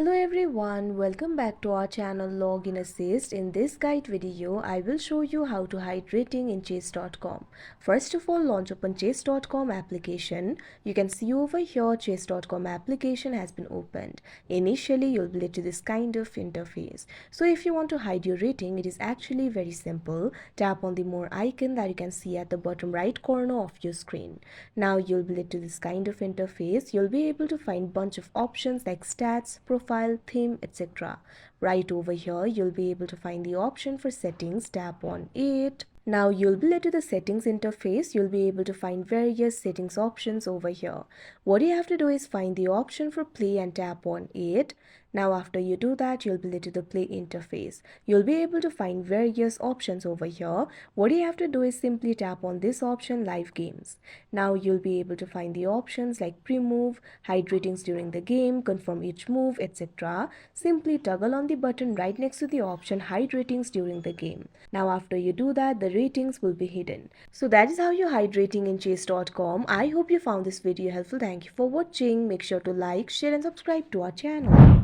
Hello everyone, welcome back to our channel Login Assist. In this guide video, I will show you how to hide rating in chess.com. First of all, launch open chess.com application. You can see over here chess.com application has been opened. Initially, you'll be led to this kind of interface. So if you want to hide your rating, it is actually very simple. Tap on the more icon that you can see at the bottom right corner of your screen. Now you'll be led to this kind of interface. You'll be able to find bunch of options like stats, profile, theme, etc. Right over here, you'll be able to find the option for settings. Tap on it. Now you'll be led to the settings interface. You'll be able to find various settings options over here. What you have to do is find the option for play and tap on it. Now after you do that, you'll be led to the play interface. You'll be able to find various options over here. What you have to do is simply tap on this option, live games. Now you'll be able to find the options like pre-move, hide ratings during the game, confirm each move, etc. Simply toggle on the button right next to the option hide ratings during the game. Now after you do that, the ratings will be hidden. So that is how you hide rating in chess.com. I hope you found this video helpful. Thank you for watching. Make sure to like, share and subscribe to our channel.